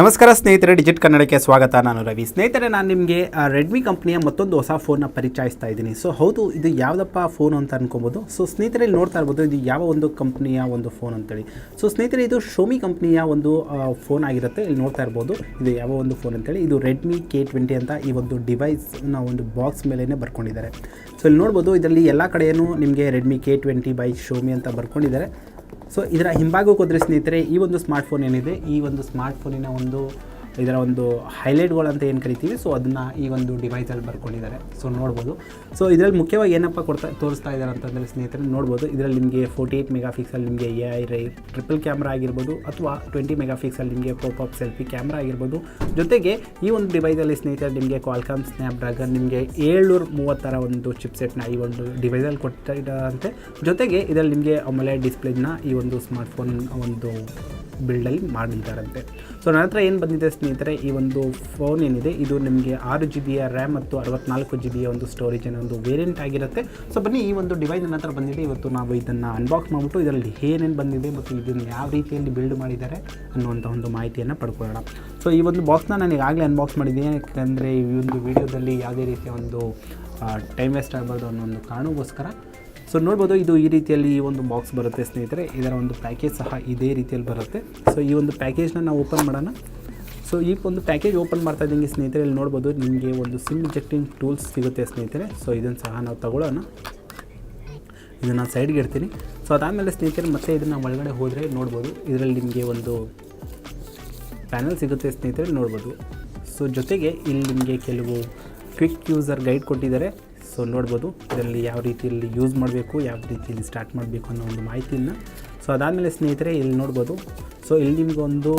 ನಮಸ್ಕಾರ ಸ್ನೇಹಿತರೆ, ಡಿಜಿಟ್ ಕನ್ನಡಕ್ಕೆ ಸ್ವಾಗತ. ನಾನು ರವಿ. ಸ್ನೇಹಿತರೆ, ನಾನು ನಿಮಗೆ ರೆಡ್ಮಿ ಕಂಪ್ನಿಯ ಮತ್ತೊಂದು ಹೊಸ ಫೋನ್ನ ಪರಿಚಯಿಸ್ತಾ ಇದ್ದೀನಿ. ಸೊ ಹೌದು, ಇದು ಯಾವುದಪ್ಪ ಫೋನ್ ಅಂತ ಅನ್ಕೋಬೋದು. ಸೊ ಸ್ನೇಹಿತರೆ, ಇಲ್ಲಿ ನೋಡ್ತಾ ಇರ್ಬೋದು, ಇದು ಯಾವ ಒಂದು ಕಂಪ್ನಿಯ ಒಂದು ಫೋನ್ ಅಂತೇಳಿ. ಸೊ ಸ್ನೇಹಿತರೆ, ಇದು ಶೋಮಿ ಕಂಪ್ನಿಯ ಒಂದು ಫೋನ್ ಆಗಿರುತ್ತೆ. ಇಲ್ಲಿ ನೋಡ್ತಾ ಇರ್ಬೋದು, ಇದು ಯಾವ ಒಂದು ಫೋನ್ ಅಂತೇಳಿ. ಇದು ರೆಡ್ಮಿ K20 ಅಂತ ಈ ಒಂದು ಡಿವೈಸ್ನ ಒಂದು ಬಾಕ್ಸ್ ಮೇಲೇ ಬರ್ಕೊಂಡಿದ್ದಾರೆ. ಸೊ ಇಲ್ಲಿ ನೋಡ್ಬೋದು, ಇದರಲ್ಲಿ ಎಲ್ಲ ಕಡೆಯೂ ನಿಮಗೆ ರೆಡ್ಮಿ K20 ಬೈ ಶೋಮಿ ಅಂತ ಬರ್ಕೊಂಡಿದ್ದಾರೆ. ಸೊ ಇದರ ಹಿಂಭಾಗಕ್ಕೆ ಹೋದರೆ ಸ್ನೇಹಿತರೆ, ಈ ಒಂದು ಸ್ಮಾರ್ಟ್ಫೋನ್ ಏನಿದೆ, ಈ ಒಂದು ಸ್ಮಾರ್ಟ್ಫೋನಿನ ಇದರ ಒಂದು ಹೈಲೈಟ್ಗಳು ಅಂತ ಏನು ಕರಿತೀವಿ, ಸೊ ಅದನ್ನು ಈ ಒಂದು ಡಿವೈಸಲ್ಲಿ ಬರ್ಕೊಂಡಿದ್ದಾರೆ. ಸೊ ನೋಡ್ಬೋದು. ಸೊ ಇದರಲ್ಲಿ ಮುಖ್ಯವಾಗಿ ಏನಪ್ಪ ತೋರಿಸ್ತಾ ಇದ್ದಾರೆ ಅಂತಂದರೆ ಸ್ನೇಹಿತರೆ, ನೋಡ್ಬೋದು, ಇದರಲ್ಲಿ ನಿಮಗೆ 48 ಮೆಗಾ ಪಿಕ್ಸೆಲ್ ನಿಮಗೆ AI ಟ್ರಿಪಲ್ ಕ್ಯಾಮ್ರಾ ಆಗಿರ್ಬೋದು, ಅಥವಾ 20 ಮೆಗಾ ಪಿಕ್ಸೆಲ್ ನಿಮಗೆ ಪಾಪ್ ಸೆಲ್ಫಿ ಕ್ಯಾಮ್ರಾ ಆಗಿರ್ಬೋದು. ಜೊತೆಗೆ ಈ ಒಂದು ಡಿವೈಸಲ್ಲಿ ಸ್ನೇಹಿತರೆ ನಿಮಗೆ ಕ್ವಾಲ್ಕಾಮ್ ಸ್ನ್ಯಾಪ್ಡ್ರ್ಯಾಗನ್ ನಿಮಗೆ 730 ಒಂದು ಚಿಪ್ಸೆಟ್ನ ಈ ಒಂದು ಡಿವೈಸಲ್ಲಿ ಕೊಟ್ಟಿದ್ದಾರಂತೆ. ಜೊತೆಗೆ ಇದರಲ್ಲಿ ನಿಮಗೆ ಆಮೇಲೆ ಡಿಸ್ಪ್ಲೇನ ಈ ಒಂದು ಸ್ಮಾರ್ಟ್ಫೋನ್ ಒಂದು ಬಿಲ್ಡಲ್ಲಿ ಮಾಡಿದ್ದಾರಂತೆ. ಸೊ ನಂತರ ಏನು ಬಂದಿದೆ ಸ್ನೇಹಿತರೆ, ಈ ಒಂದು ಫೋನ್ ಏನಿದೆ, ಇದು ನಿಮಗೆ 6 GB ರ್ಯಾಮ್ ಮತ್ತು 64 GB ಒಂದು ಸ್ಟೋರೇಜಿನ ಒಂದು ವೇರಿಯಂಟ್ ಆಗಿರುತ್ತೆ. ಸೊ ಬನ್ನಿ, ಈ ಒಂದು ಡಿವೈಸ್ ನಂತರ ಬಂದಿದೆ. ಇವತ್ತು ನಾವು ಇದನ್ನು ಅನ್ಬಾಕ್ಸ್ ಮಾಡಿಬಿಟ್ಟು ಇದರಲ್ಲಿ ಏನೇನು ಬಂದಿದೆ ಮತ್ತು ಇದನ್ನು ಯಾವ ರೀತಿಯಲ್ಲಿ ಬಿಲ್ಡ್ ಮಾಡಿದ್ದಾರೆ ಅನ್ನುವಂಥ ಒಂದು ಮಾಹಿತಿಯನ್ನು ಪಡ್ಕೊಳ್ಳೋಣ. ಸೊ ಈ ಒಂದು ಬಾಕ್ಸ್ನ ನಾನು ಈಗಾಗಲೇ ಅನ್ಬಾಕ್ಸ್ ಮಾಡಿದ್ದೀನಿ, ಯಾಕಂದರೆ ಈ ಒಂದು ವಿಡಿಯೋದಲ್ಲಿ ಯಾವುದೇ ರೀತಿಯ ಒಂದು ಟೈಮ್ ವೇಸ್ಟ್ ಆಗಬಾರ್ದು ಅನ್ನೋ ಒಂದು ಕಾರಣಕ್ಕೋಸ್ಕರ. ಸೊ ನೋಡ್ಬೋದು, ಇದು ಈ ರೀತಿಯಲ್ಲಿ ಈ ಒಂದು ಬಾಕ್ಸ್ ಬರುತ್ತೆ ಸ್ನೇಹಿತರೆ. ಇದರ ಒಂದು ಪ್ಯಾಕೇಜ್ ಸಹ ಇದೇ ರೀತಿಯಲ್ಲಿ ಬರುತ್ತೆ. ಸೊ ಈ ಒಂದು ಪ್ಯಾಕೇಜ್ನ ನಾವು ಓಪನ್ ಮಾಡೋಣ. ಸೊ ಈ ಒಂದು ಪ್ಯಾಕೇಜ್ ಓಪನ್ ಮಾಡ್ತಾ ಇದ್ದಂಗೆ ಸ್ನೇಹಿತರೆ, ಇಲ್ಲಿ ನೋಡ್ಬೋದು, ನಿಮಗೆ ಒಂದು ಸಿಮ್ ಇಂಜೆಕ್ಟಿಂಗ್ ಟೂಲ್ಸ್ ಸಿಗುತ್ತೆ ಸ್ನೇಹಿತರೆ. ಸೊ ಇದನ್ನು ಸಹ ನಾವು ತಗೊಳ್ಳೋಣ. ಇದನ್ನು ಸೈಡ್ಗೆ ಇಡ್ತೀನಿ. ಸೊ ಅದಾದಮೇಲೆ ಸ್ನೇಹಿತರೆ, ಮತ್ತೆ ಇದನ್ನು ಒಳಗಡೆ ಹೋದರೆ ನೋಡ್ಬೋದು, ಇದರಲ್ಲಿ ನಿಮಗೆ ಒಂದು ಪ್ಯಾನಲ್ ಸಿಗುತ್ತೆ ಸ್ನೇಹಿತರೆ, ನೋಡ್ಬೋದು. ಸೊ ಜೊತೆಗೆ ಇಲ್ಲಿ ನಿಮಗೆ ಕೆಲವು ಕ್ವಿಕ್ ಯೂಸರ್ ಗೈಡ್ ಕೊಟ್ಟಿದ್ದಾರೆ. ಸೊ ನೋಡ್ಬೋದು, ಇದರಲ್ಲಿ ಯಾವ ರೀತಿಯಲ್ಲಿ ಯೂಸ್ ಮಾಡಬೇಕು, ಯಾವ ರೀತಿಯಲ್ಲಿ ಸ್ಟಾರ್ಟ್ ಮಾಡಬೇಕು ಅನ್ನೋ ಒಂದು ಮಾಹಿತಿಯನ್ನು. ಸೊ ಅದಾದಮೇಲೆ ಸ್ನೇಹಿತರೆ, ಇಲ್ಲಿ ನೋಡ್ಬೋದು, ಸೊ ಇಲ್ಲಿ ನಿಮಗೊಂದು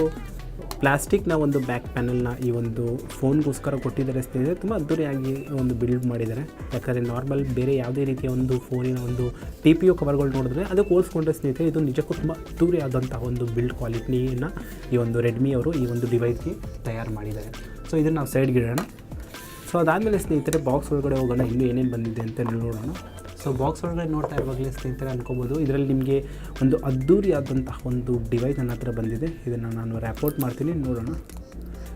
ಪ್ಲಾಸ್ಟಿಕ್ನ ಒಂದು ಬ್ಯಾಕ್ ಪ್ಯಾನಲ್ನ ಈ ಒಂದು ಫೋನ್ಗೋಸ್ಕರ ಕೊಟ್ಟಿದ್ದಾರೆ ಸ್ನೇಹಿತರೆ. ತುಂಬ ಅದ್ದೂರಿಯಾಗಿ ಒಂದು ಬಿಲ್ಡ್ ಮಾಡಿದ್ದಾರೆ. ಯಾಕಂದರೆ ನಾರ್ಮಲ್ ಬೇರೆ ಯಾವುದೇ ರೀತಿಯ ಒಂದು ಫೋನಿನ ಒಂದು TPU ಕವರ್ಗಳು ನೋಡಿದ್ರೆ ಅದಕ್ಕೆ ಹೋಲಿಸ್ಕೊಂಡ್ರೆ ಸ್ನೇಹಿತರೆ, ಇದು ನಿಜಕ್ಕೂ ತುಂಬ ಅದ್ದೂರಿಯಾದಂತಹ ಒಂದು ಬಿಲ್ಡ್ ಕ್ವಾಲಿಟಿಯನ್ನು ಈ ಒಂದು ರೆಡ್ಮಿ ಅವರು ಈ ಒಂದು ಡಿವೈಸ್ಗೆ ತಯಾರು ಮಾಡಿದ್ದಾರೆ. ಸೊ ಇದನ್ನು ನಾವು ಸೈಡ್ಗೆ ಇಡೋಣ. ಸೊ ಅದಾದಮೇಲೆ ಸ್ನೇಹಿತರೆ, ಬಾಕ್ಸ್ ಒಳಗಡೆ ಹೋಗೋಣ, ಇನ್ನೂ ಏನೇನು ಬಂದಿದೆ ಅಂತ ನೋಡೋಣ. ಸೊ ಬಾಕ್ಸ್ ಒಳಗಡೆ ನೋಡ್ತಾ ಇರುವಾಗಲೇ ಸ್ನೇಹಿತರೆ ಅನ್ಕೋಬೋದು, ಇದರಲ್ಲಿ ನಿಮಗೆ ಒಂದು ಅದ್ದೂರಿಯಾದಂತಹ ಒಂದು ಡಿವೈಸ್ ನನ್ನ ಹತ್ರ ಬಂದಿದೆ. ಇದನ್ನು ನಾನು ರ್ಯಾಪೌಟ್ ಮಾಡ್ತೀನಿ, ನೋಡೋಣ.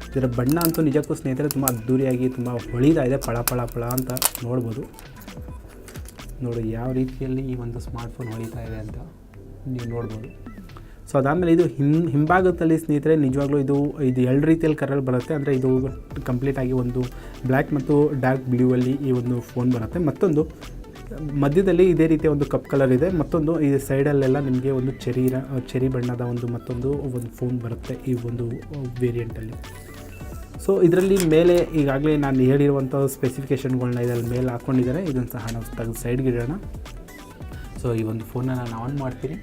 ಇದರ ಬಣ್ಣ ಅಂತೂ ನಿಜಕ್ಕೂ ಸ್ನೇಹಿತರೆ ತುಂಬ ಅದ್ದೂರಿಯಾಗಿ ತುಂಬ ಹೊಳಿತಾ ಇದೆ, ಪಳ ಅಂತ ನೋಡ್ಬೋದು. ನೋಡಿ ಯಾವ ರೀತಿಯಲ್ಲಿ ಈ ಒಂದು ಸ್ಮಾರ್ಟ್ಫೋನ್ ಹೊಳಿತಾ ಇದೆ ಅಂತ ನೀವು ನೋಡ್ಬೋದು. ಸೊ ಅದಾದಮೇಲೆ ಇದು ಹಿಂಭಾಗದಲ್ಲಿ ಸ್ನೇಹಿತರೆ, ನಿಜವಾಗ್ಲೂ ಇದು 2 ರೀತಿಯಲ್ಲಿ ಕಲರ್ ಬರುತ್ತೆ. ಅಂದರೆ ಇದು ಕಂಪ್ಲೀಟಾಗಿ ಒಂದು ಬ್ಲ್ಯಾಕ್ ಮತ್ತು ಡಾರ್ಕ್ ಬ್ಲೂ ಅಲ್ಲಿ ಈ ಒಂದು ಫೋನ್ ಬರುತ್ತೆ. ಮತ್ತೊಂದು ಮಧ್ಯದಲ್ಲಿ ಇದೇ ರೀತಿಯ ಒಂದು ಕಪ್ ಕಲರ್ ಇದೆ. ಮತ್ತೊಂದು ಈ ಸೈಡಲ್ಲೆಲ್ಲ ನಿಮಗೆ ಒಂದು ಚೆರಿ ಬಣ್ಣದ ಒಂದು ಫೋನ್ ಬರುತ್ತೆ ಈ ಒಂದು ವೇರಿಯಂಟಲ್ಲಿ. ಸೊ ಇದರಲ್ಲಿ ಮೇಲೆ ಈಗಾಗಲೇ ನಾನು ಹೇಳಿರುವಂಥ ಸ್ಪೆಸಿಫಿಕೇಷನ್ಗಳನ್ನ ಇದರಲ್ಲಿ ಮೇಲೆ ಹಾಕ್ಕೊಂಡಿದ್ದಾರೆ. ಇದನ್ನು ಸಹ ನಾವು ತೆಗೆದು ಸೈಡ್ಗೆ ಇಡೋಣ. ಸೊ ಈ ಒಂದು ಫೋನ್ನ ನಾನು ಆನ್ ಮಾಡ್ತೀನಿ.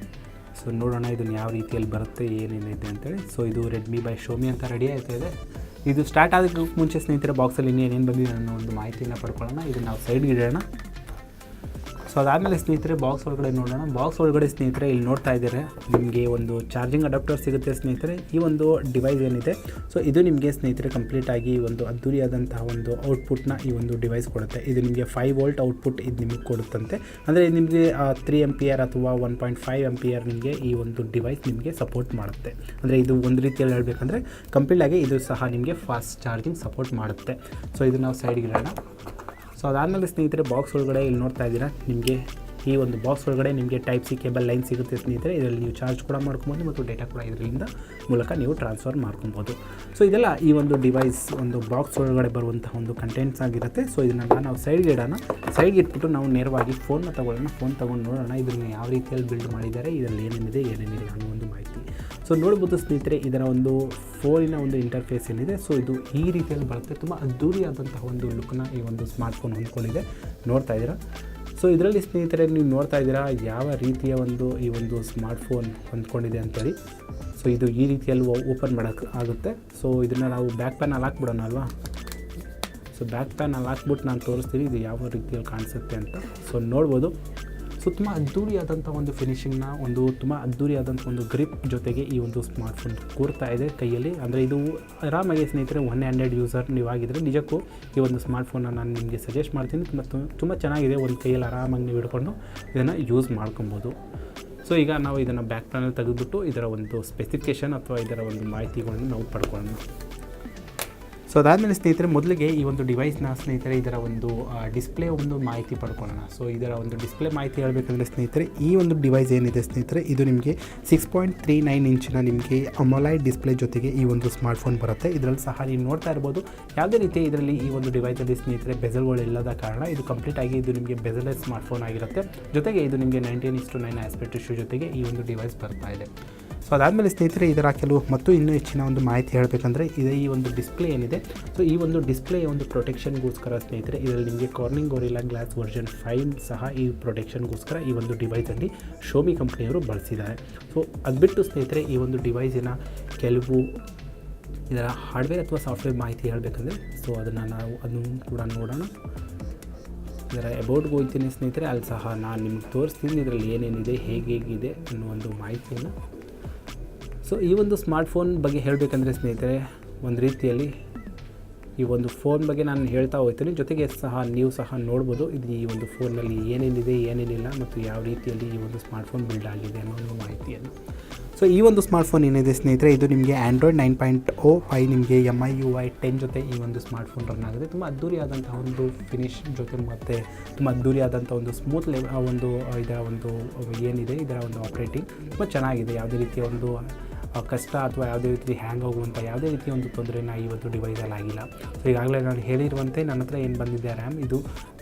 ಸೊ ನೋಡೋಣ ಇದನ್ನು ಯಾವ ರೀತಿಯಲ್ಲಿ ಬರುತ್ತೆ, ಏನೇನಿದೆ ಅಂತೇಳಿ. ಸೊ ಇದು ರೆಡ್ಮಿ ಬೈ ಶೋಮಿ ಅಂತ ರೆಡಿ ಆಯ್ತಾ ಇದೆ. ಇದು ಸ್ಟಾರ್ಟ್ ಆಗೋಕ್ಕೆ ಮುಂಚೆ ಸ್ನೇಹಿತರೆ, ಬಾಕ್ಸಲ್ಲಿ ಇನ್ನೇನೇನು ಬಂದಿದೆ ಅನ್ನೋ ಒಂದು ಮಾಹಿತಿಯನ್ನು ಪಡ್ಕೊಳ್ಳೋಣ. ಇದನ್ನು ನಾವು ಸೈಡ್ಗೆ ಇಡೋಣ. ಸೊ ಅದಾದಮೇಲೆ ಸ್ನೇಹಿತರೆ, ಬಾಕ್ಸ್ ಒಳಗಡೆ ನೋಡೋಣ. ಬಾಕ್ಸ್ ಒಳಗಡೆ ಸ್ನೇಹಿತರೆ, ಇಲ್ಲಿ ನೋಡ್ತಾ ಇದ್ದಾರೆ, ನಿಮಗೆ ಒಂದು ಚಾರ್ಜಿಂಗ್ ಅಡಾಪ್ಟರ್ ಸಿಗುತ್ತೆ ಸ್ನೇಹಿತರೆ. ಈ ಒಂದು ಡಿವೈಸ್ ಏನಿದೆ, ಸೊ ಇದು ನಿಮಗೆ ಸ್ನೇಹಿತರೆ ಕಂಪ್ಲೀಟಾಗಿ ಒಂದು ಅದ್ದೂರಿಯಾದಂತಹ ಒಂದು ಔಟ್ಪುಟ್ನ ಈ ಒಂದು ಡಿವೈಸ್ ಕೊಡುತ್ತೆ. ಇದು ನಿಮಗೆ 5 ವೋಲ್ಟ್ ಔಟ್ಪುಟ್ ಇದು ನಿಮಗೆ ಕೊಡುತ್ತಂತೆ. ಅಂದರೆ ನಿಮಗೆ 3 ಆಂಪಿಯರ್ ಅಥವಾ 1.5 ಆಂಪಿಯರ್ ನಿಮಗೆ ಈ ಒಂದು ಡಿವೈಸ್ ನಿಮಗೆ ಸಪೋರ್ಟ್ ಮಾಡುತ್ತೆ. ಅಂದರೆ ಇದು ಒಂದು ರೀತಿಯಲ್ಲಿ ಹೇಳಬೇಕಂದ್ರೆ ಕಂಪ್ಲೀಟಾಗಿ ಇದು ಸಹ ನಿಮಗೆ ಫಾಸ್ಟ್ ಚಾರ್ಜಿಂಗ್ ಸಪೋರ್ಟ್ ಮಾಡುತ್ತೆ. ಸೊ ಇದು ನಾವು ಸೈಡ್ಗೆ ಇಡೋಣ. ಸೊ ಅದಾದಮೇಲೆ ಸ್ನೇಹಿತರೆ, ಬಾಕ್ಸ್ ಒಳಗಡೆ ಇಲ್ಲಿ ನೋಡ್ತಾ ಇದ್ದೀರಾ, ನಿಮಗೆ ಈ ಒಂದು ಬಾಕ್ಸ್ ಒಳಗಡೆ ನಿಮಗೆ Type-C ಕೇಬಲ್ ಲೈನ್ ಸಿಗುತ್ತೆ ಸ್ನೇಹಿತರೆ. ಇದರಲ್ಲಿ ನೀವು ಚಾರ್ಜ್ ಕೂಡ ಮಾಡ್ಕೊಬೋದು ಮತ್ತು ಡೇಟಾ ಕೂಡ ಇದರಿಂದ ಮೂಲಕ ನೀವು ಟ್ರಾನ್ಸ್ಫರ್ ಮಾಡ್ಕೊಬೋದು. ಸೊ ಇದೆಲ್ಲ ಈ ಒಂದು ಡಿವೈಸ್ ಒಂದು ಬಾಕ್ಸ್ ಒಳಗಡೆ ಬರುವಂತಹ ಒಂದು ಕಂಟೆಂಟ್ಸ್ ಆಗಿರುತ್ತೆ. ಸೊ ಇದನ್ನು ನಾವು ಸೈಡ್ಗೆ ಇಡೋಣ. ಸೈಡ್ಗೆ ಇಟ್ಬಿಟ್ಟು ನಾವು ನೇರವಾಗಿ ಫೋನ್ನ ತಗೊಳ್ಳೋಣ. ಫೋನ್ ತೊಗೊಂಡು ನೋಡೋಣ ಇದನ್ನು ಯಾವ ರೀತಿಯಲ್ಲಿ ಬಿಲ್ಡ್ ಮಾಡಿದ್ದಾರೆ, ಇದರಲ್ಲಿ ಏನೇನಿದೆ ಏನೇನಿಲ್ಲ ಅನ್ನೋ ಒಂದು ಮಾಹಿತಿ. ಸೊ ನೋಡ್ಬೋದು ಸ್ನೇಹಿತರೆ, ಇದರ ಒಂದು ಫೋನಿನ ಒಂದು ಇಂಟರ್ಫೇಸ್ ಏನಿದೆ, ಸೊ ಇದು ಈ ರೀತಿಯಲ್ಲಿ ಬರುತ್ತೆ. ತುಂಬ ಅದ್ದೂರಿಯಾದಂತಹ ಒಂದು ಲುಕ್ನ ಈ ಒಂದು ಸ್ಮಾರ್ಟ್ಫೋನ್ ಹೊಂದ್ಕೊಂಡಿದೆ, ನೋಡ್ತಾ ಇದ್ದೀರಾ. ಸೊ ಇದರಲ್ಲಿ ಸ್ನೇಹಿತರೆ, ನೀವು ನೋಡ್ತಾ ಇದ್ದೀರಾ ಯಾವ ರೀತಿಯ ಈ ಒಂದು ಸ್ಮಾರ್ಟ್ಫೋನ್ ಹೊಂದ್ಕೊಂಡಿದೆ ಅಂತೇಳಿ. ಸೊ ಇದು ಈ ರೀತಿಯಲ್ಲಿ ಓಪನ್ ಮಾಡೋಕ್ಕೆ ಆಗುತ್ತೆ. ಸೊ ಇದನ್ನು ನಾವು ಬ್ಯಾಕ್ ಪ್ಯಾನಲ್ಲಿ ಹಾಕ್ಬಿಡೋಣ ಅಲ್ವಾ. ಸೊ ಬ್ಯಾಕ್ ಪ್ಯಾನಲ್ಲಿ ಹಾಕ್ಬಿಟ್ಟು ನಾನು ತೋರಿಸ್ತೀನಿ ಇದು ಯಾವ ರೀತಿಯಲ್ಲಿ ಕಾಣಿಸುತ್ತೆ ಅಂತ. ಸೊ ನೋಡ್ಬೋದು, ಸೊ ತುಂಬ ಅದ್ದೂರಿಯಾದಂಥ ಒಂದು ಫಿನಿಷಿಂಗ್ನ ತುಂಬ ಅದ್ದೂರಿಯಾದಂಥ ಒಂದು ಗ್ರಿಪ್ ಜೊತೆಗೆ ಈ ಒಂದು ಸ್ಮಾರ್ಟ್ಫೋನ್ ಕೂರ್ತಾ ಇದೆ ಕೈಯಲ್ಲಿ. ಅಂದರೆ ಇದು ಆರಾಮಾಗಿ ಸ್ನೇಹಿತರೆ 1 ಹ್ಯಾಂಡೆಡ್ ಯೂಸರ್ ನೀವಾಗಿದ್ದರೆ ನಿಜಕ್ಕೂ ಈ ಒಂದು ಸ್ಮಾರ್ಟ್ಫೋನ್ನ ನಾನು ನಿಮಗೆ ಸಜೆಸ್ಟ್ ಮಾಡ್ತೀನಿ. ತುಂಬ ಚೆನ್ನಾಗಿದೆ. ಒಂದು ಕೈಯಲ್ಲಿ ಆರಾಮಾಗಿ ನೀವು ಹಿಡ್ಕೊಂಡು ಇದನ್ನು ಯೂಸ್ ಮಾಡ್ಕೊಬೋದು. ಸೊ ಈಗ ನಾವು ಇದನ್ನು ಬ್ಯಾಕ್ ಪ್ಯಾನಲ್ ತೆಗೆದುಬಿಟ್ಟು ಇದರ ಒಂದು ಸ್ಪೆಸಿಫಿಕೇಷನ್ ಅಥವಾ ಇದರ ಒಂದು ಮಾಹಿತಿಗಳನ್ನು ನಾವು ಪಡ್ಕೊಳ್ಳೋಣ. ಸೊ ಅದಾದಮೇಲೆ ಸ್ನೇಹಿತರೆ ಮೊದಲಿಗೆ ಈ ಒಂದು ಡಿವೈಸ್ನ ಸ್ನೇಹಿತರೆ ಇದರ ಒಂದು ಡಿಸ್ಪ್ಲೇ ಒಂದು ಮಾಹಿತಿ ಪಡ್ಕೊಳ್ಳೋಣ. ಸೊ ಇದರ ಒಂದು ಡಿಸ್ಪ್ಲೇ ಮಾಹಿತಿ ಹೇಳಬೇಕಂದ್ರೆ ಸ್ನೇಹಿತರೆ ಈ ಒಂದು ಡಿವೈಸ್ ಏನಿದೆ ಸ್ನೇಹಿತರೆ ಇದು ನಿಮಗೆ 6.39 ಇಂಚಿನ ನಿಮಗೆ ಅಮೋಲೈಡ್ ಡಿಸ್ಪ್ಲೇ ಜೊತೆಗೆ ಈ ಒಂದು ಸ್ಮಾರ್ಟ್ಫೋನ್ ಬರುತ್ತೆ. ಇದರಲ್ಲಿ ಸಹ ನೀವು ನೋಡ್ತಾ ಇರ್ಬೋದು ಯಾವುದೇ ರೀತಿ ಇದರಲ್ಲಿ ಈ ಒಂದು ಡಿವೈಸಲ್ಲಿ ಸ್ನೇಹಿತರೆ ಬೆಸಲ್ಗಳು ಇಲ್ಲದ ಕಾರಣ ಇದು ಕಂಪ್ಲೀಟಾಗಿ ಇದು ನಿಮಗೆ ಬೆಸಲೆಸ್ ಸ್ಮಾರ್ಟ್ಫೋನ್ ಆಗಿರುತ್ತೆ. ಜೊತೆಗೆ ಇದು ನಿಮಗೆ 19:9 ಆಸ್ಪೆಕ್ಟ್ ರೇಷಿಯೋ ಜೊತೆಗೆ ಈ ಒಂದು ಡಿವೈಸ್ ಬರ್ತಾ ಇದೆ. ಸೊ ಅದಾದಮೇಲೆ ಸ್ನೇಹಿತರೆ ಇದರ ಕೆಲವು ಮತ್ತು ಇನ್ನೂ ಹೆಚ್ಚಿನ ಒಂದು ಮಾಹಿತಿ ಹೇಳಬೇಕಂದ್ರೆ ಈ ಒಂದು ಡಿಸ್ಪ್ಲೇ ಏನಿದೆ ಸೊ ಈ ಒಂದು ಡಿಸ್ಪ್ಲೇ ಒಂದು ಪ್ರೊಟೆಕ್ಷನ್ಗೋಸ್ಕರ ಸ್ನೇಹಿತರೆ ಇದರಲ್ಲಿ ನಿಮಗೆ ಕಾರ್ನಿಂಗ್ ಗೊರಿಲ್ಲಾ ಗ್ಲಾಸ್ ವರ್ಷನ್ 5 ಸಹ ಈ ಪ್ರೊಟೆಕ್ಷನ್ಗೋಸ್ಕರ ಈ ಒಂದು ಡಿವೈಸಲ್ಲಿ ಶೋಮಿ ಕಂಪ್ನಿಯವರು ಬಳಸಿದ್ದಾರೆ. ಸೊ ಅದು ಬಿಟ್ಟು ಸ್ನೇಹಿತರೆ ಈ ಒಂದು ಡಿವೈಸಿನ ಕೆಲವು ಇದರ ಹಾರ್ಡ್ವೇರ್ ಅಥವಾ ಸಾಫ್ಟ್ವೇರ್ ಮಾಹಿತಿ ಹೇಳಬೇಕಂದ್ರೆ ಸೊ ಅದನ್ನು ಕೂಡ ನೋಡೋಣ. ಇದರ ಅಬೌಟ್ಗೆ ಹೋಗ್ತೀನಿ ಸ್ನೇಹಿತರೆ, ಅಲ್ಲಿ ಸಹ ನಾನು ನಿಮ್ಗೆ ತೋರಿಸ್ತೀನಿ ಇದರಲ್ಲಿ ಏನೇನಿದೆ ಹೇಗಿದೆ ಅನ್ನೋ ಒಂದು ಮಾಹಿತಿಯನ್ನು. ಸೊ ಈ ಒಂದು ಸ್ಮಾರ್ಟ್ಫೋನ್ ಬಗ್ಗೆ ಹೇಳಬೇಕಂದ್ರೆ ಸ್ನೇಹಿತರೆ ಒಂದು ರೀತಿಯಲ್ಲಿ ಈ ಒಂದು ಫೋನ್ ಬಗ್ಗೆ ನಾನು ಹೇಳ್ತಾ ಹೋಗ್ತೀನಿ, ಜೊತೆಗೆ ಸಹ ನೀವು ಸಹ ನೋಡ್ಬೋದು ಇದು ಈ ಒಂದು ಫೋನಲ್ಲಿ ಏನೇನಿದೆ ಏನೇನಿಲ್ಲ ಮತ್ತು ಯಾವ ರೀತಿಯಲ್ಲಿ ಈ ಒಂದು ಸ್ಮಾರ್ಟ್ಫೋನ್ ಬಿಲ್ಡ್ ಆಗಿದೆ ಅನ್ನೋ ಒಂದು ಮಾಹಿತಿಯನ್ನು. ಸೊ ಈ ಒಂದು ಸ್ಮಾರ್ಟ್ಫೋನ್ ಏನಿದೆ ಸ್ನೇಹಿತರೆ ಇದು ನಿಮಗೆ ಆ್ಯಂಡ್ರಾಯ್ಡ್ 9.05 ನಿಮಗೆ MIUI 10 ಜೊತೆ ಈ ಒಂದು ಸ್ಮಾರ್ಟ್ಫೋನ್ ರನ್ ಆಗುತ್ತೆ. ತುಂಬ ಅದ್ದೂರಿಯಾದಂಥ ಒಂದು ಫಿನಿಶ್ ಜೊತೆ ಮತ್ತು ತುಂಬ ಅದ್ದೂರಿಯಾದಂಥ ಒಂದು ಸ್ಮೂತ್ ಒಂದು ಇದರ ಒಂದು ಏನಿದೆ ಇದರ ಒಂದು ಆಪ್ರೇಟಿಂಗ್ ತುಂಬ ಚೆನ್ನಾಗಿದೆ. ಯಾವುದೇ ರೀತಿಯ ಒಂದು ಕಷ್ಟ ಅಥವಾ ಯಾವುದೇ ರೀತಿ ಹ್ಯಾಂಗ್ ಆಗುವಂಥ ಯಾವುದೇ ರೀತಿಯ ಒಂದು ತೊಂದರೆನ ಈ ಒಂದು ಡಿವೈಸಲ್ಲಿ ಆಗಿಲ್ಲ. ಸೊ ಈಗಾಗಲೇ ನಾನು ಹೇಳಿರುವಂತೆ ನನ್ನ ಹತ್ರ ಏನು ಬಂದಿದೆ ರ್ಯಾಮ್ ಇದು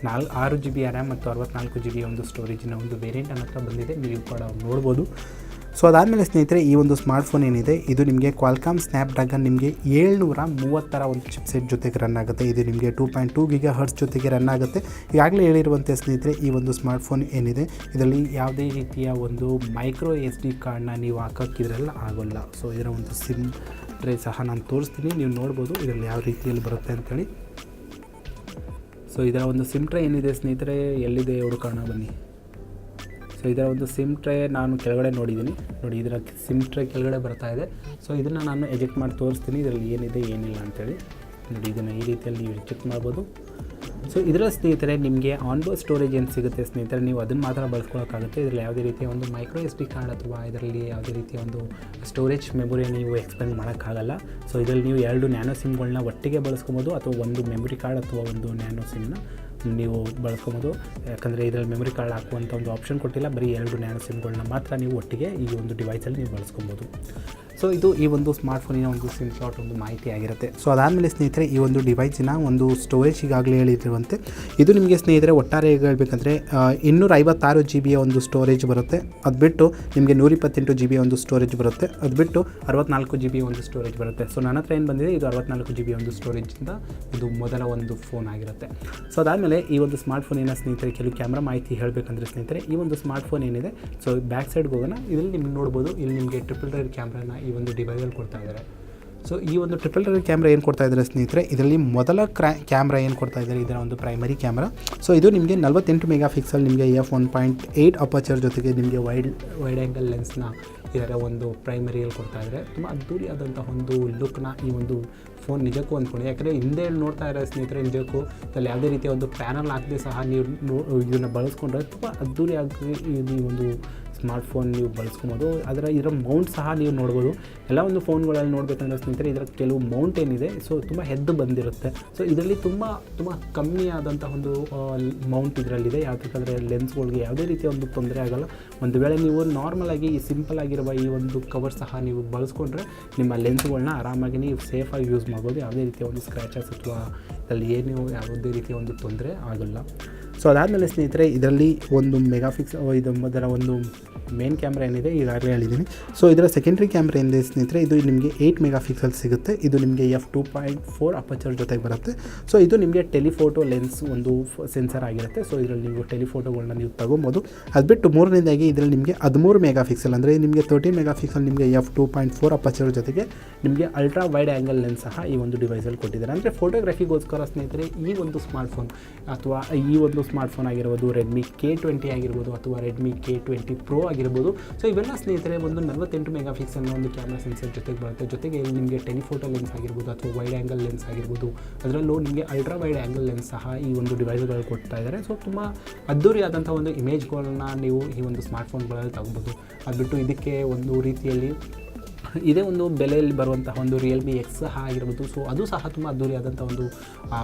6 GB ರ್ಯಾಮ್ ಮತ್ತು 64 GB ಒಂದು ಸ್ಟೋರೇಜಿನ ಒಂದು ವೇರಿಯಂಟ್ ನನ್ನ ಹತ್ರ ಬಂದಿದೆ, ನೀವು ಕೂಡ ನೋಡ್ಬೋದು. ಸೊ ಅದಾದಮೇಲೆ ಸ್ನೇಹಿತರೆ ಈ ಒಂದು ಸ್ಮಾರ್ಟ್ಫೋನ್ ಏನಿದೆ ಇದು ನಿಮಗೆ ಕ್ವಾಲ್ಕಾಮ್ ಸ್ನ್ಯಾಪ್ಡ್ರ್ಯಾಗನ್ ನಿಮಗೆ 730 ಒಂದು ಚಿಪ್ಸೆಟ್ ಜೊತೆಗೆ ರನ್ ಆಗುತ್ತೆ. ಇದು ನಿಮಗೆ 2.2 GHz ಜೊತೆಗೆ ರನ್ ಆಗುತ್ತೆ. ಈಗಾಗಲೇ ಹೇಳಿರುವಂತೆ ಸ್ನೇಹಿತರೆ ಈ ಒಂದು ಸ್ಮಾರ್ಟ್ಫೋನ್ ಏನಿದೆ ಇದರಲ್ಲಿ ಯಾವುದೇ ರೀತಿಯ ಒಂದು ಮೈಕ್ರೋ SD ಕಾರ್ಡ್ನ ನೀವು ಹಾಕೋಕ್ಕಿದ್ರೆಲ್ಲ ಆಗೋಲ್ಲ. ಸೊ ಇದರ ಒಂದು ಸಿಮ್ ಟ್ರೇ ಸಹ ನಾನು ತೋರಿಸ್ತೀನಿ, ನೀವು ನೋಡ್ಬೋದು ಇದರಲ್ಲಿ ಯಾವ ರೀತಿಯಲ್ಲಿ ಬರುತ್ತೆ ಅಂಥೇಳಿ. ಸೊ ಇದರ ಒಂದು ಸಿಮ್ ಟ್ರೇ ಏನಿದೆ ಸ್ನೇಹಿತರೆ ಎಲ್ಲಿದೆ ಹುಡುಕೋಣ ಬನ್ನಿ. ಸೊ ಇದರ ಒಂದು ಸಿಮ್ ಟ್ರೇ ನಾನು ಕೆಳಗಡೆ ನೋಡಿದ್ದೀನಿ, ನೋಡಿ ಇದರ ಸಿಮ್ ಟ್ರೇ ಕೆಳಗಡೆ ಬರ್ತಾ ಇದೆ. ಸೊ ಇದನ್ನು ನಾನು ಎಜೆಕ್ಟ್ ಮಾಡಿ ತೋರಿಸ್ತೀನಿ ಇದರಲ್ಲಿ ಏನಿದೆ ಏನಿಲ್ಲ ಅಂತೇಳಿ. ನೋಡಿ ಇದನ್ನು ಈ ರೀತಿಯಲ್ಲಿ ನೀವು ಎಜೆಕ್ಟ್ ಮಾಡ್ಬೋದು. ಸೊ ಇದರ ಸ್ನೇಹಿತರೆ ನಿಮಗೆ ಆನ್ಬೋರ್ಡ್ ಸ್ಟೋರೇಜ್ ಏನು ಸಿಗುತ್ತೆ ಸ್ನೇಹಿತರೆ ನೀವು ಅದನ್ನು ಮಾತ್ರ ಬಳಸ್ಕೊಳ್ಳೋಕ್ಕಾಗುತ್ತೆ. ಇದರಲ್ಲಿ ಯಾವುದೇ ರೀತಿಯ ಒಂದು ಮೈಕ್ರೋ SD ಕಾರ್ಡ್ ಅಥವಾ ಇದರಲ್ಲಿ ಯಾವುದೇ ರೀತಿಯ ಒಂದು ಸ್ಟೋರೇಜ್ ಮೆಮೊರಿ ನೀವು ಎಕ್ಸ್ಪೆಂಡ್ ಮಾಡೋಕ್ಕಾಗಲ್ಲ. ಸೊ ಇದರಲ್ಲಿ ನೀವು 2 ನ್ಯಾನೋ ಸಿಮ್ಗಳನ್ನ ಒಟ್ಟಿಗೆ ಬಳಸ್ಕೊಬೋದು ಅಥವಾ ಒಂದು ಮೆಮೊರಿ ಕಾರ್ಡ್ ಅಥವಾ ಒಂದು ನ್ಯಾನೋ ಸಿಮ್ನ ನೀವು ಬಳಸ್ಕೊಬೋದು. ಯಾಕಂದರೆ ಇದರಲ್ಲಿ ಮೆಮೊರಿ ಕಾರ್ಡ್ ಹಾಕುವಂಥ ಒಂದು ಆಪ್ಷನ್ ಕೊಟ್ಟಿಲ್ಲ, ಬರೀ 2 ನ್ಯಾನೋ ಸಿಮ್ಗಳನ್ನ ಮಾತ್ರ ನೀವು ಒಟ್ಟಿಗೆ ಈ ಒಂದು ಡಿವೈಸಲ್ಲಿ ನೀವು ಬಳಸ್ಕೊಬೋದು. ಸೊ ಇದು ಈ ಒಂದು ಸ್ಮಾರ್ಟ್ಫೋನಿನ ಒಂದು ಸಿಮ್ ಸ್ಲಾಟ್ ಒಂದು ಮಾಹಿತಿ ಆಗಿರುತ್ತೆ. ಸೊ ಅದಾದಮೇಲೆ ಸ್ನೇಹಿತರೆ ಈ ಒಂದು ಡಿವೈಸಿನ ಒಂದು ಸ್ಟೋರೇಜ್ ಈಗಾಗಲೇ ಹೇಳಿರುವಂತೆ ಇದು ನಿಮಗೆ ಸ್ನೇಹಿತರೆ ಒಟ್ಟಾರೆ ಹೇಳಬೇಕಂದ್ರೆ 256 GB ಒಂದು ಸ್ಟೋರೇಜ್ ಬರುತ್ತೆ. ಅದು ಬಿಟ್ಟು ನಿಮಗೆ 128 GB ಒಂದು ಸ್ಟೋರೇಜ್ ಬರುತ್ತೆ. ಅದು ಬಿಟ್ಟು 64 GB ಒಂದು ಸ್ಟೋರೇಜ್ ಬರುತ್ತೆ. ಸೊ ನನ್ನ ಹತ್ರ ಏನು ಬಂದಿದೆ ಇದು 64 GB ಒಂದು ಸ್ಟೋರೇಜಿಂದ ಇದು ಮೊದಲ ಒಂದು ಫೋನ್ ಆಗಿರುತ್ತೆ. ಸೊ ಅದಾದಮೇಲೆ ಈ ಒಂದು ಸ್ಮಾರ್ಟ್ಫೋನಿನ ಸ್ನೇಹಿತರೆ ಕೆಲವು ಕ್ಯಾಮ್ರಾ ಮಾಹಿತಿ ಹೇಳಬೇಕಂದ್ರೆ ಸ್ನೇಹಿತರೆ ಈ ಒಂದು ಸ್ಮಾರ್ಟ್ಫೋನ್ ಏನಿದೆ ಸೊ ಬ್ಯಾಕ್ ಸೈಡ್ಗೆ ಹೋಗೋಣ. ಇದರಲ್ಲಿ ನಿಮ್ಗೆ ನೋಡ್ಬೋದು ಇಲ್ಲಿ ನಿಮಗೆ ಟ್ರಿಪಲ್ ರೇರ್ ಕ್ಯಾಮ್ರಾನ ಈ ಒಂದು ಡಿವೈಸಲ್ಲಿ ಕೊಡ್ತಾ ಇದ್ದಾರೆ. ಸೊ ಈ ಒಂದು ಟ್ರಿಪಲ್ ರೇರ್ ಕ್ಯಾಮ್ರಾ ಏನು ಕೊಡ್ತಾ ಇದ್ದಾರೆ ಸ್ನೇಹಿತರೆ ಇದರಲ್ಲಿ ಮೊದಲ ಕ್ಯಾಮ್ರಾ ಏನು ಕೊಡ್ತಾ ಇದ್ದಾರೆ ಇದರ ಒಂದು ಪ್ರೈಮರಿ ಕ್ಯಾಮ್ರಾ. ಸೊ ಇದು ನಿಮಗೆ 48 ಮೆಗಾಪಿಕ್ಸೆಲ್ ನಿಮಗೆ f1.8 ಅಪರ್ಚರ್ ಜೊತೆಗೆ ನಿಮಗೆ ವೈಡ್ ಆ್ಯಂಗಲ್ ಲೆನ್ಸ್ನ ಇದರ ಒಂದು ಪ್ರೈಮರಿಯಲ್ಲಿ ಕೊಡ್ತಾ ಇದ್ದಾರೆ. ತುಂಬ ಅದ್ದೂರಿಯಾದಂಥ ಒಂದು ಲುಕ್ನ ಈ ಒಂದು ಫೋನ್ ನಿಜಕ್ಕೂ ಅಂದ್ಕೊಂಡು, ಯಾಕಂದರೆ ಹಿಂದೆ ನೋಡ್ತಾ ಇರೋ ಸ್ನೇಹಿತರೆ ನಿಜಕ್ಕೂ ಇದರಲ್ಲಿ ಯಾವುದೇ ರೀತಿಯ ಒಂದು ಪ್ಯಾನಲ್ ಹಾಕದೆ ಸಹ ನೀವು ಇದನ್ನು ಬಳಸ್ಕೊಂಡ್ರೆ ತುಂಬ ಅದ್ದೂರಿಯಾಗಿ ಈ ಒಂದು ಸ್ಮಾರ್ಟ್ಫೋನ್ ನೀವು ಬಳಸ್ಕೊಬೋದು. ಇದರ ಮೌಂಟ್ ಸಹ ನೀವು ನೋಡ್ಬೋದು. ಎಲ್ಲ ಒಂದು ಫೋನ್ಗಳಲ್ಲಿ ನೋಡಬೇಕಂದ್ರೆ ಸ್ನೇಹಿತರೆ ಇದರ ಕೆಲವು ಮೌಂಟ್ ಏನಿದೆ ಸೊ ತುಂಬ ಹೆದ್ದು ಬಂದಿರುತ್ತೆ. ಸೊ ಇದರಲ್ಲಿ ತುಂಬ ಕಮ್ಮಿ ಆದಂಥ ಒಂದು ಮೌಂಟ್ ಇದರಲ್ಲಿದೆ. ಯಾಕಂದರೆ ಲೆನ್ಸ್ಗಳಿಗೆ ಯಾವುದೇ ರೀತಿಯ ಒಂದು ತೊಂದರೆ ಆಗೋಲ್ಲ. ಒಂದು ವೇಳೆ ನೀವು ನಾರ್ಮಲಾಗಿ ಈ ಸಿಂಪಲ್ ಆಗಿರುವ ಈ ಒಂದು ಕವರ್ ಸಹ ನೀವು ಬಳಸ್ಕೊಂಡ್ರೆ ನಿಮ್ಮ ಲೆನ್ಸ್ಗಳನ್ನ ಆರಾಮಾಗಿ ನೀವು ಸೇಫಾಗಿ ಯೂಸ್ ಮಾಡ್ಬೋದು. ಯಾವುದೇ ರೀತಿಯ ಒಂದು ಸ್ಕ್ರ್ಯಾಚಸ್ ಅಥವಾ ಇದರಲ್ಲಿ ಏನು ಯಾವುದೇ ರೀತಿಯ ಒಂದು ತೊಂದರೆ ಆಗೋಲ್ಲ. ಸೊ ಅದಾದಮೇಲೆ ಸ್ನೇಹಿತರೆ ಇದರಲ್ಲಿ ಒಂದು ಇದು ಮೊದಲ ಒಂದು ಮೇನ್ ಕ್ಯಾಮ್ರಾ ಏನಿದೆ ಈಗಾಗಲೇ ಹೇಳಿದ್ದೀನಿ. ಸೊ ಇದರ ಸೆಕೆಂಡ್ರಿ ಕ್ಯಾಮ್ರಾ ಏನಿದೆ ಸ್ನೇಹಿತರೆ ಇದು ನಿಮಗೆ 8 ಮೆಗಾಪಿಕ್ಸೆಲ್ ಸಿಗುತ್ತೆ. ಇದು ನಿಮಗೆ f2.4 ಅಪರ್ಚರ್ ಜೊತೆಗೆ ಬರುತ್ತೆ. ಸೊ ಇದು ನಿಮಗೆ ಟೆಲಿಫೋಟೋ ಲೆನ್ಸ್ ಒಂದು ಸೆನ್ಸರ್ ಆಗಿರುತ್ತೆ. ಸೊ ಇದರಲ್ಲಿ ನೀವು ಟೆಲಿಫೋಟೋಗಳನ್ನ ನೀವು ತೊಗೊಬೋದು. ಅದು ಬಿಟ್ಟು ಮೂರನೇದಾಗಿ ಇದರಲ್ಲಿ ನಿಮಗೆ 13 ಮೆಗಾಪಿಕ್ಸೆಲ್ ಅಂದರೆ ನಿಮಗೆ 13 ಮೆಗಾಪಿಕ್ಸೆಲ್ ನಿಮಗೆ f2.4 ಅಪರ್ಚರ್ ಜೊತೆಗೆ ನಿಮಗೆ ಅಲ್ಟ್ರಾ ವೈಡ್ ಆ್ಯಂಗಲ್ ಲೆನ್ಸ್ ಸಹ ಈ ಒಂದು ಡಿವೈಸಲ್ಲಿ ಕೊಟ್ಟಿದ್ದಾರೆ. ಅಂದರೆ ಫೋಟೋಗ್ರಫಿಗೋಸ್ಕರ ಸ್ನೇಹಿತರೆ ಈ ಒಂದು ಸ್ಮಾರ್ಟ್ಫೋನ್ ಅಥವಾ ಈ ಒಂದು ಸ್ಮಾರ್ಟ್ಫೋನ್ ಆಗಿರ್ಬೋದು Redmi K20 ಆಗಿರ್ಬೋದು ಅಥವಾ Redmi K20 Pro ಆಗಿರ್ಬೋದು. ಸೊ ಇವೆಲ್ಲ ಸ್ನೇಹಿತರೆ ಒಂದು 48 ಮೆಗಾ ಪಿಕ್ಸೆಲ್ನ ಒಂದು ಕ್ಯಾಮ್ರಾ ಸೆನ್ಸರ್ ಜೊತೆಗೆ ಬರುತ್ತೆ. ಜೊತೆಗೆ ಇಲ್ಲಿ ನಿಮಗೆ ಟೆಲಿಫೋಟೋ ಲೆನ್ಸ್ ಆಗಿರ್ಬೋದು ಅಥವಾ ವೈಡ್ ಆ್ಯಂಗಲ್ ಲೆನ್ಸ್ ಆಗಿರ್ಬೋದು, ಅದರಲ್ಲೂ ನಿಮಗೆ ಅಲ್ಟ್ರಾ ವೈಡ್ ಆ್ಯಂಗಲ್ ಲೆನ್ಸ್ ಸಹ ಈ ಒಂದು ಡಿವೈಸ್ಗಳು ಕೊಡ್ತಾ ಇದ್ದಾರೆ. ಸೊ ತುಂಬ ಅದ್ದೂರಿಯಾದಂಥ ಒಂದು ಇಮೇಜ್ಗಳನ್ನ ನೀವು ಈ ಒಂದು ಸ್ಮಾರ್ಟ್ಫೋನ್ಗಳಲ್ಲಿ ತಗೋಬೋದು. ಅದು ಬಿಟ್ಟು ಇದಕ್ಕೆ ಒಂದು ರೀತಿಯಲ್ಲಿ ಇದೇ ಒಂದು ಬೆಲೆಯಲ್ಲಿ ಬರುವಂತಹ ಒಂದು ರಿಯಲ್ಮಿ ಎಕ್ಸ್ ಸಹ ಆಗಿರ್ಬೋದು. ಸೊ ಅದು ಸಹ ತುಂಬ ಅದ್ದೂರಿಯಾದಂಥ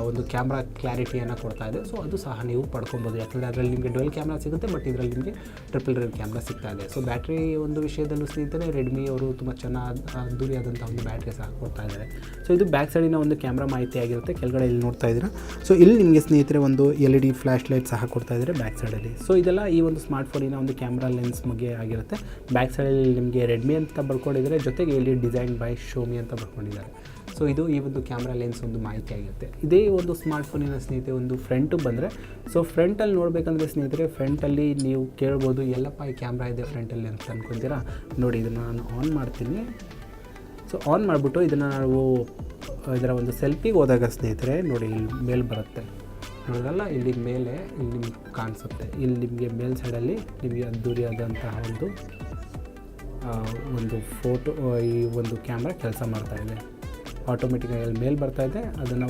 ಒಂದು ಕ್ಯಾಮ್ರಾ ಕ್ಲಾರಿಟಿಯನ್ನು ಕೊಡ್ತಾ ಇದೆ. ಸೊ ಅದು ಸಹ ನೀವು ಪಡ್ಕೊಬೋದು, ಯಾಕಂದರೆ ಅದರಲ್ಲಿ ನಿಮಗೆ ಡ್ವೆಲ್ ಕ್ಯಾಮ್ರಾ ಸಿಗುತ್ತೆ, ಬಟ್ ಇದರಲ್ಲಿ ನಿಮಗೆ ಟ್ರಿಪಲ್ ರೇರ್ ಕ್ಯಾಮ್ರಾ ಸಿಗ್ತಾ ಇದೆ. ಸೊ ಬ್ಯಾಟ್ರಿ ಒಂದು ವಿಷಯದಲ್ಲೂ ಸ್ನೇಹಿತರೆ ರೆಡ್ಮಿ ಅವರು ತುಂಬ ಚೆನ್ನಾಗಿ ಅದ್ದೂರಿಯಾದಂಥ ಒಂದು ಬ್ಯಾಟ್ರಿ ಸಹ ಕೊಡ್ತಾ ಇದ್ದಾರೆ. ಸೊ ಇದು ಬ್ಯಾಕ್ ಸೈಡಿನ ಒಂದು ಕ್ಯಾಮ್ರಾ ಮಾಹಿತಿ ಆಗಿರುತ್ತೆ. ಕೆಳಗಡೆ ಇಲ್ಲಿ ನೋಡ್ತಾ ಇದ್ದೀರಾ. ಸೊ ಇಲ್ಲಿ ನಿಮಗೆ ಸ್ನೇಹಿತರೆ ಒಂದು LED ಫ್ಲ್ಯಾಶ್ ಲೈಟ್ ಸಹ ಕೊಡ್ತಾ ಇದ್ದಾರೆ ಬ್ಯಾಕ್ ಸೈಡಲ್ಲಿ. ಸೊ ಇದೆಲ್ಲ ಈ ಒಂದು ಸ್ಮಾರ್ಟ್ಫೋನಿನ ಒಂದು ಕ್ಯಾಮ್ರಾ ಲೆನ್ಸ್ ಬಗ್ಗೆ ಆಗಿರುತ್ತೆ. ಬ್ಯಾಕ್ ಸೈಡಲ್ಲಿ ನಿಮಗೆ ರೆಡ್ಮಿ ಅಂತ ಬರ್ಕೊಂಡಿದ್ದಾರೆ, ಜೊತೆಗೆ ಇಲ್ಲಿ ಡಿಸೈನ್ ಬೈ ಶೋಮಿ ಅಂತ ಬರ್ಕೊಂಡಿದ್ದಾರೆ. ಸೊ ಇದು ಈ ಒಂದು ಕ್ಯಾಮ್ರಾ ಲೆನ್ಸ್ ಒಂದು ಮಾಹಿತಿ ಆಗಿರುತ್ತೆ. ಇದೇ ಒಂದು ಸ್ಮಾರ್ಟ್ಫೋನಿನ ಸ್ನೇಹಿತರೆ ಒಂದು ಫ್ರಂಟು ಬಂದರೆ, ಸೊ ಫ್ರಂಟಲ್ಲಿ ನೋಡಬೇಕಂದ್ರೆ ಸ್ನೇಹಿತರೆ ಫ್ರಂಟಲ್ಲಿ ನೀವು ಕೇಳ್ಬೋದು ಎಲ್ಲಪ್ಪ ಈ ಕ್ಯಾಮ್ರಾ ಇದೆ ಫ್ರಂಟಲ್ಲಿ ಅಂತ ಅಂದ್ಕೊತೀರಾ. ನೋಡಿ ಇದನ್ನು ನಾನು ಆನ್ ಮಾಡ್ತೀನಿ. ಸೊ ಆನ್ ಮಾಡಿಬಿಟ್ಟು ಇದನ್ನು ನಾವು ಇದರ ಒಂದು ಸೆಲ್ಫಿಗೆ ಹೋದಾಗ ಸ್ನೇಹಿತರೆ ನೋಡಿ ಇಲ್ಲಿ ಮೇಲೆ ಬರುತ್ತೆ, ನೋಡೋದಲ್ಲ ಇಲ್ಲಿ ಮೇಲೆ ಇಲ್ಲಿ ನಿಮ್ಗೆ ಕಾಣಿಸುತ್ತೆ. ಇಲ್ಲಿ ನಿಮಗೆ ಮೇಲ್ ಸೈಡಲ್ಲಿ ನಿಮಗೆ ಅದ್ದೂರಿಯಾದಂತಹ ಒಂದು ಫೋಟೋ ಈ ಒಂದು ಕ್ಯಾಮ್ರಾ ಕೆಲಸ ಮಾಡ್ತಾಯಿದೆ. ಆಟೋಮೆಟಿಕಾಗಿ ಮೇಲೆ ಬರ್ತಾಯಿದೆ. ಅದನ್ನು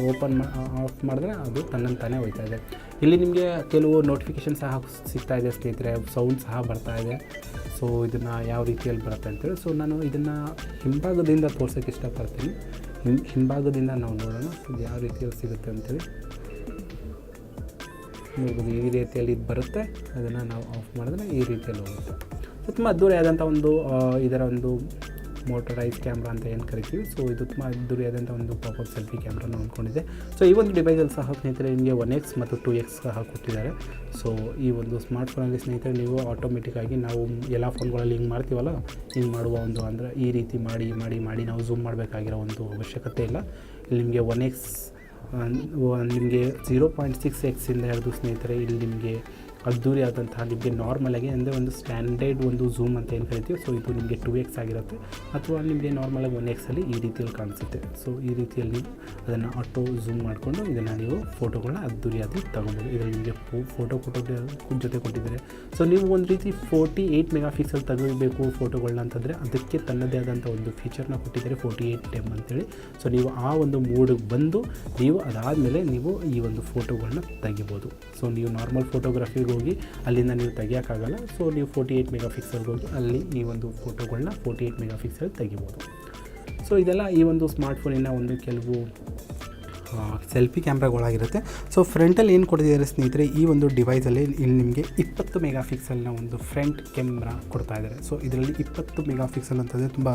ಆಫ್ ಮಾಡಿದ್ರೆ ಅದು ತನ್ನಂತಾನೇ ಹೋಗ್ತಾ ಇದೆ. ಇಲ್ಲಿ ನಿಮಗೆ ಕೆಲವು ನೋಟಿಫಿಕೇಷನ್ ಸಹ ಸಿಗ್ತಾಯಿದೆ ಸ್ನೇಹಿತರೆ, ಸೌಂಡ್ ಸಹ ಬರ್ತಾಯಿದೆ. ಸೊ ಇದನ್ನು ಯಾವ ರೀತಿಯಲ್ಲಿ ಬರುತ್ತೆ ಅಂತೇಳಿ ಸೊ ನಾನು ಇದನ್ನು ಹಿಂಭಾಗದಿಂದ ತೋರ್ಸೋಕ್ಕೆ ಇಷ್ಟಪಡ್ತೀನಿ. ಹಿಂಭಾಗದಿಂದ ನಾವು ನೋಡೋಣ ಇದು ಯಾವ ರೀತಿಯಲ್ಲಿ ಸಿಗುತ್ತೆ ಅಂತೇಳಿ ನೋಡ್ಬೋದು. ಈ ರೀತಿಯಲ್ಲಿ ಇದು ಬರುತ್ತೆ, ಅದನ್ನು ನಾವು ಆಫ್ ಮಾಡಿದ್ರೆ ಈ ರೀತಿಯಲ್ಲಿ ಹೋಗುತ್ತೆ. ಸೊ ತುಂಬ ಅದ್ದೂರಿಯಾದಂಥ ಇದರ ಒಂದು ಮೋಟರೈಸ್ ಕ್ಯಾಮ್ರಾ ಅಂತ ಏನು ಕರಿತೀವಿ. ಸೊ ಇದು ತುಂಬ ಅದ್ದೂರಿಯಾದಂಥ ಒಂದು ಪಾಪಪ್ ಸೆಲ್ಫಿ ಕ್ಯಾಮ್ರಾನ ಅಂದ್ಕೊಂಡಿದೆ. ಸೊ ಈ ಒಂದು ಡಿವೈಸಲ್ಲಿ ಸಹ ಸ್ನೇಹಿತರೆ ನಿಮಗೆ 1x ಮತ್ತು 2x ಸಹ ಕೊಟ್ಟಿದ್ದಾರೆ. ಸೊ ಈ ಒಂದು ಸ್ಮಾರ್ಟ್ಫೋನಲ್ಲಿ ಸ್ನೇಹಿತರೆ ನೀವು ಆಟೋಮೆಟಿಕ್ಕಾಗಿ ನಾವು ಎಲ್ಲ ಫೋನ್ಗಳಲ್ಲಿ ಹಿಂಗೆ ಮಾಡ್ತೀವಲ್ಲ, ಹಿಂಗೆ ಮಾಡುವ ಅಂದರೆ ಈ ರೀತಿ ಮಾಡಿ ನಾವು ಝೂಮ್ ಮಾಡಬೇಕಾಗಿರೋ ಒಂದು ಅವಶ್ಯಕತೆ ಇಲ್ಲ. ಇಲ್ಲಿ ನಿಮಗೆ 1x ನಿಮಗೆ 0.6x ಇಂದ ಹಿಡಿದು ಸ್ನೇಹಿತರೆ ಇಲ್ಲಿ ನಿಮಗೆ ಅದ್ದೂರಿಯಾದಂತಹ ನಿಮಗೆ ನಾರ್ಮಲಾಗಿ ಅಂದರೆ ಒಂದು ಸ್ಟ್ಯಾಂಡರ್ಡ್ ಒಂದು ಝೂಮ್ ಅಂತ ಏನು ಕರಿತೀವಿ. ಸೊ ಇದು ನಿಮಗೆ 2x ಆಗಿರುತ್ತೆ, ಅಥವಾ ನಿಮಗೆ ನಾರ್ಮಲಾಗಿ 1xಲ್ಲಿ ಈ ರೀತಿಯಲ್ಲಿ ಕಾಣಿಸುತ್ತೆ. ಸೊ ಈ ರೀತಿಯಲ್ಲಿ ಅದನ್ನು ಆಟೋ ಝೂಮ್ ಮಾಡಿಕೊಂಡು ಇದನ್ನು ನೀವು ಫೋಟೋಗಳನ್ನ ಅದ್ದೂರಿಯಾಗಿ ತಗೊಬೋದು. ಇದರಲ್ಲಿ ನಿಮಗೆ ಫೋಟೋ ಜೊತೆ ಕೊಟ್ಟಿದ್ದಾರೆ. ಸೊ ನೀವು ಒಂದು ರೀತಿ 48 ಮೆಗಾ ಪಿಕ್ಸೆಲ್ ತೆಗಿಬೇಕು ಫೋಟೋಗಳನ್ನ ಅಂತಂದರೆ ಅದಕ್ಕೆ ತನ್ನದೇ ಆದಂಥ ಒಂದು ಫೀಚರ್ನ ಕೊಟ್ಟಿದ್ದಾರೆ 48M ಅಂತೇಳಿ. ಸೊ ನೀವು ಆ ಒಂದು ಮೋಡಿಗೆ ಬಂದು ನೀವು ಅದಾದಮೇಲೆ ನೀವು ಈ ಒಂದು ಫೋಟೋಗಳನ್ನ ತೆಗಿಬೋದು. ಸೊ ನೀವು ನಾರ್ಮಲ್ ಫೋಟೋಗ್ರಫಿಗೆ ಹೋಗಿ ಅಲ್ಲಿಂದ ನೀವು ತೆಗಿಯೋಕ್ಕಾಗಲ್ಲ. ಸೊ ನೀವು 48 ಮೆಗಾ ಪಿಕ್ಸೆಲ್ಗೆ ಹೋಗಿ ಅಲ್ಲಿ ಈ ಒಂದು ಫೋಟೋಗಳನ್ನ 48 ಮೆಗಾ ಪಿಕ್ಸೆಲ್ ತೆಗಿಬೋದು. ಸೊ ಇದೆಲ್ಲ ಈ ಒಂದು ಸ್ಮಾರ್ಟ್ಫೋನಿನ ಒಂದು ಕೆಲವು ಸೆಲ್ಫಿ ಕ್ಯಾಮ್ರಾಗಳಾಗಿರುತ್ತೆ. ಸೊ ಫ್ರಂಟಲ್ಲಿ ಏನು ಕೊಟ್ಟಿದ್ದಾರೆ ಸ್ನೇಹಿತರೆ, ಈ ಒಂದು ಡಿವೈಸಲ್ಲಿ ಇಲ್ಲಿ ನಿಮಗೆ 20 ಮೆಗಾ ಪಿಕ್ಸೆಲ್ನ ಒಂದು ಫ್ರಂಟ್ ಕ್ಯಾಮ್ರಾ ಕೊಡ್ತಾ ಇದ್ದಾರೆ. ಸೊ ಇದರಲ್ಲಿ 20 ಮೆಗಾ ಪಿಕ್ಸೆಲ್ ಅಂತಂದರೆ ತುಂಬ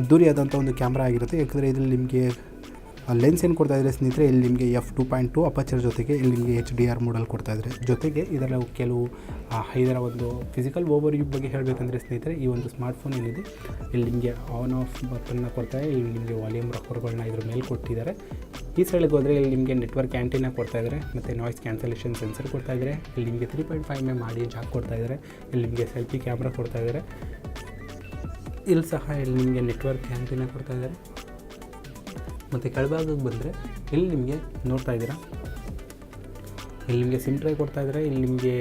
ಅದ್ದೂರಿಯಾದಂಥ ಒಂದು ಕ್ಯಾಮ್ರಾ ಆಗಿರುತ್ತೆ. ಯಾಕಂದರೆ ಇದರಲ್ಲಿ ನಿಮಗೆ ಲೆನ್ಸ್ ಏನು ಕೊಡ್ತಾ ಇದ್ದಾರೆ ಸ್ನೇಹಿತರೆ, ಇಲ್ಲಿ ನಿಮಗೆ f2.2 ಅಪರ್ಚರ್ ಜೊತೆಗೆ ಇಲ್ಲಿ ನಿಮಗೆ HDR ಮೋಡಲ್ ಕೊಡ್ತಾ ಇದ್ದಾರೆ. ಜೊತೆಗೆ ಇದರ ಕೆಲವು ಇದರ ಒಂದು ಫಿಸಿಕಲ್ ಓವರ್ವ್ಯೂ ಬಗ್ಗೆ ಹೇಳಬೇಕಂದ್ರೆ ಸ್ನೇಹಿತರೆ, ಈ ಒಂದು ಸ್ಮಾರ್ಟ್ಫೋನ್ ಏನಿದೆ ಇಲ್ಲಿ ನಿಮಗೆ ಆನ್ ಆಫ್ ಬಟನ್ನ ಕೊಡ್ತಾರೆ. ಇಲ್ಲಿ ನಿಮಗೆ ವಾಲ್ಯೂಮ್ ರಫರ್ಗಳನ್ನ ಇದ್ರ ಮೇಲೆ ಕೊಟ್ಟಿದ್ದಾರೆ. ಈ ಸೈಡ್ಗೆ ಹೋದರೆ ಇಲ್ಲಿ ನಿಮಗೆ ನೆಟ್ವರ್ಕ್ ಆ್ಯಂಟಿನ ಕೊಡ್ತಾ ಇದ್ದಾರೆ, ಮತ್ತು ನಾಯ್ಸ್ ಕ್ಯಾನ್ಸಲೇಷನ್ ಸೆನ್ಸರ್ ಕೊಡ್ತಾ ಇದ್ದಾರೆ. ಇಲ್ಲಿ ನಿಮಗೆ 3.5mm ಆಡಿಯೋ ಜಾಕ್ ಕೊಡ್ತಾ ಇದ್ದಾರೆ. ಇಲ್ಲಿ ನಿಮಗೆ ಸೆಲ್ಫಿ ಕ್ಯಾಮ್ರಾ ಕೊಡ್ತಾ ಇದ್ದಾರೆ. ಇಲ್ಲಿ ಸಹ ಇಲ್ಲಿ ನಿಮಗೆ ನೆಟ್ವರ್ಕ್ ಆ್ಯಂಟಿನ ಕೊಡ್ತಾ ಇದ್ದಾರೆ. ಮತ್ತು ಕೆಳಭಾಗಕ್ಕೆ ಬಂದರೆ ಇಲ್ಲಿ ನಿಮಗೆ ನೋಡ್ತಾ ಇದ್ದೀರಾ, ಇಲ್ಲಿ ನಿಮಗೆ ಸಿಮ್ ಟ್ರೈ ಕೊಡ್ತಾ ಇದ್ದಾರೆ. ಇಲ್ಲಿ ನಿಮಗೆ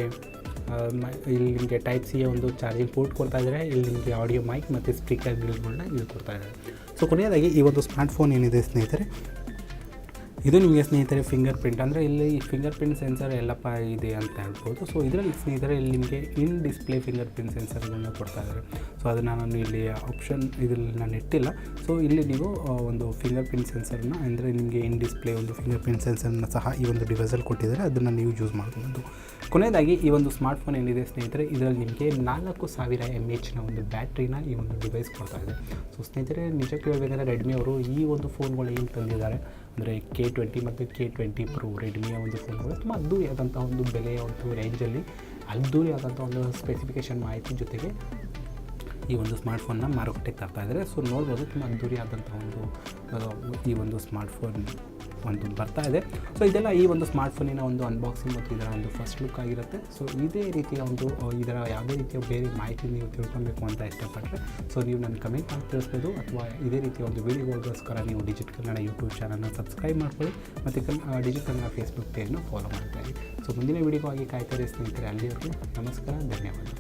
ಟೈಪ್ ಸಿ ಒಂದು ಚಾರ್ಜಿಂಗ್ ಪೋರ್ಟ್ ಕೊಡ್ತಾ ಇದ್ದಾರೆ. ಇಲ್ಲಿ ನಿಮಗೆ ಆಡಿಯೋ ಮೈಕ್ ಮತ್ತು ಸ್ಪೀಕರ್ ಗ್ರಿಲ್ಗಳನ್ನ ಇಲ್ಲಿ ಕೊಡ್ತಾ ಇದ್ದಾರೆ. ಸೊ ಕೊನೆಯದಾಗಿ ಈ ಒಂದು ಸ್ಮಾರ್ಟ್ಫೋನ್ ಏನಿದೆ ಸ್ನೇಹಿತರೆ, ಇದು ನಿಮಗೆ ಸ್ನೇಹಿತರೆ ಫಿಂಗರ್ ಪ್ರಿಂಟ್ ಅಂದರೆ ಇಲ್ಲಿ ಫಿಂಗರ್ ಪ್ರಿಂಟ್ ಸೆನ್ಸರ್ ಎಲ್ಲಪ್ಪ ಇದೆ ಅಂತ ಹೇಳ್ಬೋದು. ಸೊ ಇದರಲ್ಲಿ ಸ್ನೇಹಿತರೆ ಇಲ್ಲಿ ನಿಮಗೆ ಇನ್ ಡಿಸ್ಪ್ಲೇ ಫಿಂಗರ್ ಪ್ರಿಂಟ್ ಸೆನ್ಸರ್ಗಳನ್ನ ಕೊಡ್ತಾ ಇದ್ದಾರೆ. ಸೊ ಅದನ್ನು ನಾನು ಇಲ್ಲಿ ಆಪ್ಷನ್ ಇದರಲ್ಲಿ ನಾನು ಇಟ್ಟಿಲ್ಲ. ಸೊ ಇಲ್ಲಿ ನೀವು ಒಂದು ಫಿಂಗರ್ ಪ್ರಿಂಟ್ ಸೆನ್ಸರ್ನ ಅಂದರೆ ನಿಮಗೆ ಇನ್ ಡಿಸ್ಪ್ಲೇ ಒಂದು ಫಿಂಗರ್ ಪ್ರಿಂಟ್ ಸೆನ್ಸರ್ನ ಸಹ ಈ ಒಂದು ಡಿವೈಸಲ್ಲಿ ಕೊಟ್ಟಿದ್ದಾರೆ. ಅದನ್ನು ನೀವು ಯೂಸ್ ಮಾಡ್ಬೋದು. ಕೊನೆಯದಾಗಿ ಈ ಒಂದು ಸ್ಮಾರ್ಟ್ಫೋನ್ ಏನಿದೆ ಸ್ನೇಹಿತರೆ, ಇದರಲ್ಲಿ ನಿಮಗೆ 4000 mAhನ ಒಂದು ಬ್ಯಾಟ್ರಿನ ಈ ಒಂದು ಡಿವೈಸ್ ಕೊಡ್ತಾ ಇದೆ. ಸೊ ಸ್ನೇಹಿತರೆ ನಿಜಕ್ಕೆ ಹೇಳ್ಬೇಕಂದ್ರೆ ರೆಡ್ಮಿ ಅವರು ಈ ಒಂದು ಫೋನ್ಗಳು ಏನು ತಂದಿದ್ದಾರೆ ಅಂದರೆ K20 ಮತ್ತು K20 Pro ರೆಡ್ಮಿಯ ಒಂದು ಫೋನ್ಗಳು ತುಂಬ ಅದ್ದೂರಿಯಾದಂಥ ಒಂದು ಬೆಲೆಯ ಒಂದು ರೇಂಜಲ್ಲಿ ಅದ್ದೂರಿಯಾದಂಥ ಒಂದು ಸ್ಪೆಸಿಫಿಕೇಷನ್ ಮಾಹಿತಿ ಜೊತೆಗೆ ಈ ಒಂದು ಸ್ಮಾರ್ಟ್ಫೋನ್ನ ಮಾರುಕಟ್ಟೆಗೆ ತರ್ತಾ ಇದ್ದಾರೆ. ಸೊ ನೋಡ್ಬೋದು ತುಂಬ ಅದ್ದೂರಿಯಾದಂಥ ಈ ಒಂದು ಸ್ಮಾರ್ಟ್ಫೋನ್ ಒಂದು ಬರ್ತಾ ಇದೆ. ಸೊ ಇದೆಲ್ಲ ಈ ಒಂದು ಸ್ಮಾರ್ಟ್ಫೋನಿನ ಒಂದು ಅನ್ಬಾಕ್ಸಿಂಗ್ ಮತ್ತು ಇದರ ಒಂದು ಫಸ್ಟ್ ಲುಕ್ ಆಗಿರುತ್ತೆ. ಸೊ ಇದೇ ರೀತಿಯ ಒಂದು ಇದರ ಯಾವುದೇ ರೀತಿಯ ಬೇರೆ ಮಾಹಿತಿ ನೀವು ತಿಳ್ಕೊಬೇಕು ಅಂತ ಇಷ್ಟಪಟ್ಟರೆ ಸೊ ನೀವು ನನ್ನ ಕಮೆಂಟ್ ಮಾಡಿ ತಿಳಿಸ್ಬೋದು, ಅಥವಾ ಇದೇ ರೀತಿಯ ಒಂದು ವೀಡಿಯೋಗೋಸ್ಕರ ನೀವು ಡಿಜಿಟ್ ಕನ್ನಡ ಯೂಟ್ಯೂಬ್ ಚಾನಲ್ನ ಸಬ್ಸ್ಕ್ರೈಬ್ ಮಾಡ್ಕೊಳ್ಳಿ ಮತ್ತು ಡಿಜಿಟ್ ಕನ್ನಡ ಫೇಸ್ಬುಕ್ ಪೇಜ್ನ ಫಾಲೋ ಮಾಡ್ತಾ ಇರಿ. ಸೊ ಮುಂದಿನ ವೀಡಿಯೋಗಾಗಿ ಕಾಯ್ತಾರೆ ಸ್ನೇಹಿತರೆ. ಅಲ್ಲಿವರೆಗೂ ನಮಸ್ಕಾರ, ಧನ್ಯವಾದ.